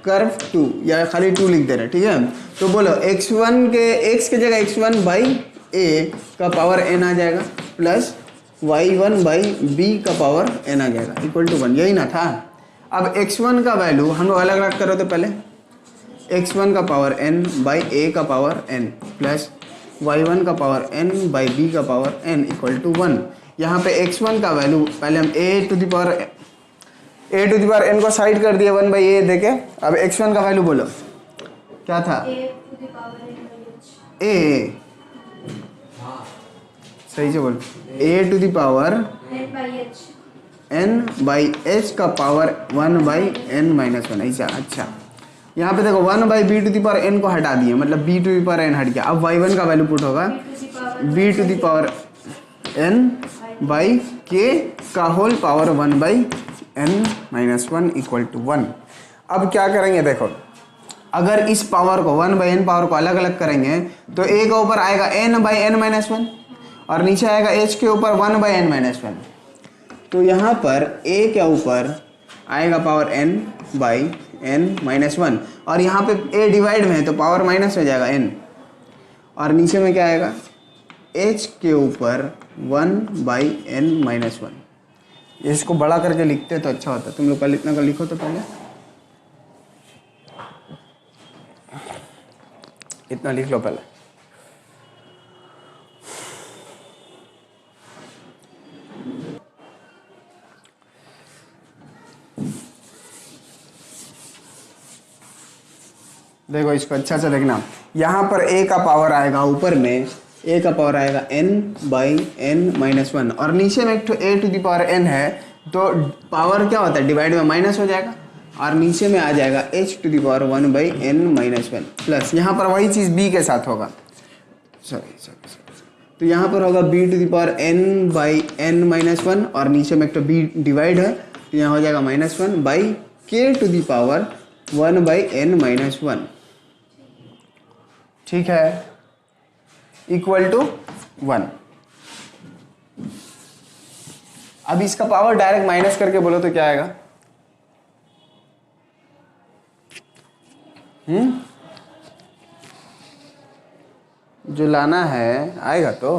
curve 2, या खाली 2 लिख दे रहे, ठीक है। तो बोलो x1 के x की जगह x1 बाई a का पावर n आ जाएगा, प्लस y1 बाई b का पावर n आ जाएगा, इक्वल टू 1, यही ना था। अब x1 का वैल्यू हम लोग अलग अलग करो, तो पहले x1 का पावर n बाई a का पावर n प्लस y1 का पावर n बाई b का पावर n इक्वल टू 1। यहाँ पे x1 का वैल्यू पहले हम a to the power n को साइड कर दिया 1 बाई a देके। अब x1 का वैल्यू बोलो क्या था, a सही से बोलो, a to the power n by h का power 1 by n minus one, ऐसा। अच्छा यहाँ पे देखो 1 by b to the power n को हटा दिए, मतलब b to the power n हट गया। अब y1 का वैल्यू पुट होगा b to the power n by k का whole power 1 by n minus one equal to 1। अब क्या करेंगे, देखो अगर इस पावर को 1 बाई n पावर को अलग अलग करेंगे तो a का ऊपर आएगा n by n minus one, और नीचे आएगा h के ऊपर 1 बाई n माइनस वन। तो यहाँ पर a के ऊपर आएगा power n by n minus one, और यहाँ पे a डिवाइड में है तो पावर माइनस हो जाएगा n, और नीचे में क्या आएगा h के ऊपर 1 बाई n माइनस वन। इसको बड़ा करके लिखते तो अच्छा होता, तुम लोग पहले इतना कर लिखो, तो पहले इतना लिख लो पहले। देखो इसको अच्छा से देखना, यहाँ पर a का पावर आएगा, ऊपर में a का पावर आएगा n by n minus one, और नीचे में एक a to the power n है, तो पावर क्या होता है, डिवाइड में माइनस हो जाएगा, और नीचे में आ जाएगा h to the power 1 by n minus one, plus यहाँ पर वही चीज़ b के साथ होगा, सॉरी। तो यहाँ पर होगा b to the power n by n minus one, और नीचे में एक तो b डिवाइड है, तो यहाँ हो जाएगा minus one by k to the power 1 by n minus one, ठीक है, इक्वल टू 1। अब इसका पावर डायरेक्ट माइनस करके बोलो तो क्या आएगा, जो लाना है आएगा। तो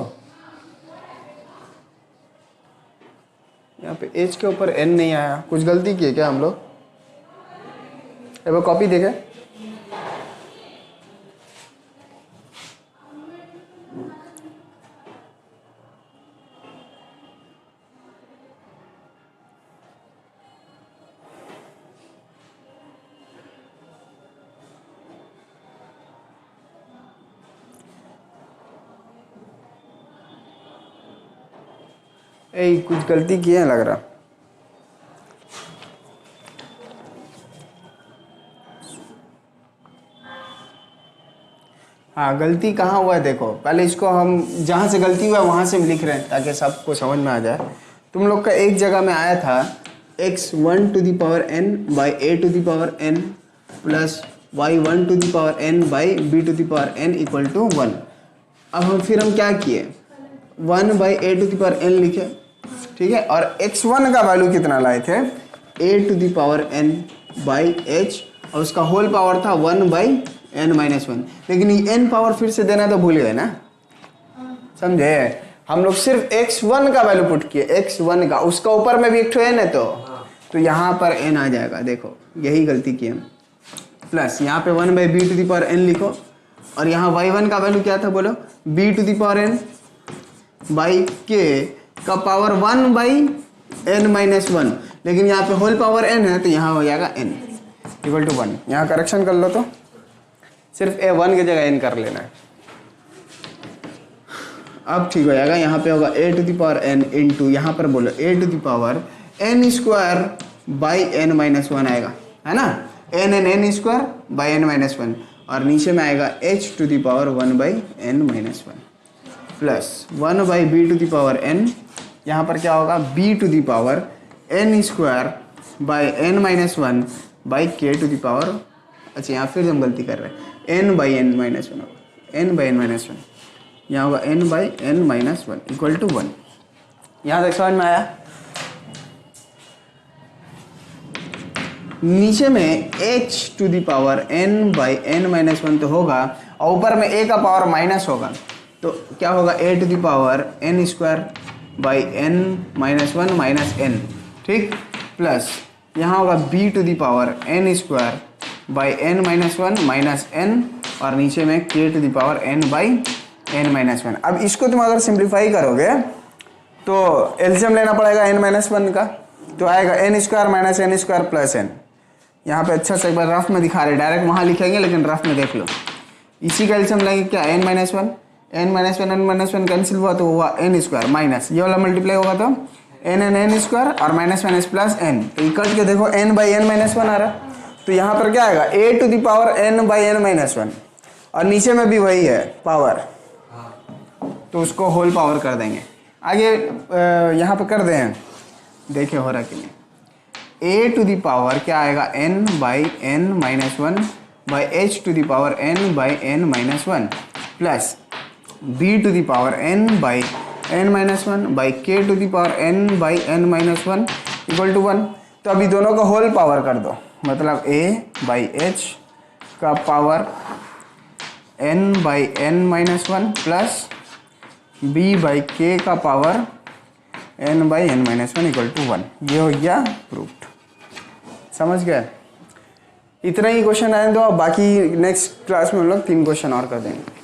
यहाँ पे h के ऊपर n नहीं आया, कुछ गलती की है क्या हम लोग, एक बार कॉपी देखें। कुछ गलती किए हैं लग रहा। हाँ, गलती कहाँ हुआ है देखो, पहले इसको हम जहाँ से गलती हुआ है वहाँ से हम लिख रहे हैं ताकि सबको समझ में आ जाए। तुम लोग का एक जगह में आया था x1 to the power n by a to the power n plus y1 to the power n by b to the power n equal to 1। अब हम क्या किए, 1 by a to the power n लिखे, ठीक है, और x1 का value कितना लाए थे, a to the power n by h और उसका होल पावर था 1/n-1, लेकिन ये n पावर फिर से देना तो भूल गए ना, समझे? हम लोग सिर्फ x1 का वैल्यू पुट किए, x1 का, उसका ऊपर में भी एक n है तो यहाँ पर n आ जाएगा। देखो यही गलती की हम। प्लस यहाँ पे 1/b⁴n लिखो, और यहाँ y1 का वैल्यू क्या था बोलो, b⁴n बाई k का पावर 1/n-1, लेकिन यहाँ पे होल पावर n है तो यहाँ हो जाएगा n इक्वल टू 1। यहाँ करेक्शन कर लो तो सिर्फ a1 की जगह n कर लेना है, अब ठीक हो जाएगा। यहाँ पे होगा a⁴n इंटू, यहाँ पर बोलो a⁴n² बाई n-1 आएगा, है ना, n² बाई n-1, और नीचे में आएगा h⁴1/n-1 प्लस 1/b⁴n, यहाँ पर क्या होगा b⁴n² by n-1 by k⁴, अच्छा यहाँ फिर हम गलती कर रहे हैं, n/n-1 होगा, n/n-1, यहाँ होगा n/n-1 इक्वल टू 1। यहाँ तक समझ में आया? नीचे में h⁴n/n-1 तो होगा, और ऊपर में a का पावर माइनस होगा, तो क्या होगा a⁴n² by n-1 minus n, ठीक, प्लस यहाँ होगा b⁴n² by n-1 minus n, और नीचे में k⁴n/n-1। अब इसको तुम अगर सिंप्लीफाई करोगे तो एलसीएम लेना पड़ेगा n-1 का, तो आएगा n² minus n² plus n। यहाँ पे अच्छा से एक बार रफ में दिखा रहे, डायरेक्ट वहाँ लिखेंगे लेकिन रफ में देख लो। इसी का एलसीएम लेंगे क्या, n-1 n-1 कैंसिल हुआ तो हुआ n² माइनस ये वाला मल्टीप्लाई होगा तो n² और -1 प्लस n, तो कट के देखो n/n-1 आ रहा, तो यहाँ पर क्या आएगा a⁴n/n-1, और नीचे में भी वही है पावर, तो उसको होल पावर कर देंगे। आगे यहाँ पे कर दें, देखिए हो रहा कि नहीं, a⁴ क्या आएगा n/n-1 by h⁴n/n-1 plus b⁴n/n-1 by k⁴n/n-1 equal to 1। तो अभी दोनों का होल पावर कर दो, मतलब a/h का पावर n/n-1 प्लस b/k का पावर n/n-1 इक्वल टू 1। ये हो गया प्रूफ्ड, समझ गए? इतना ही क्वेश्चन आए दो, बाकी नेक्स्ट क्लास में हम लोग 3 क्वेश्चन और कर देंगे।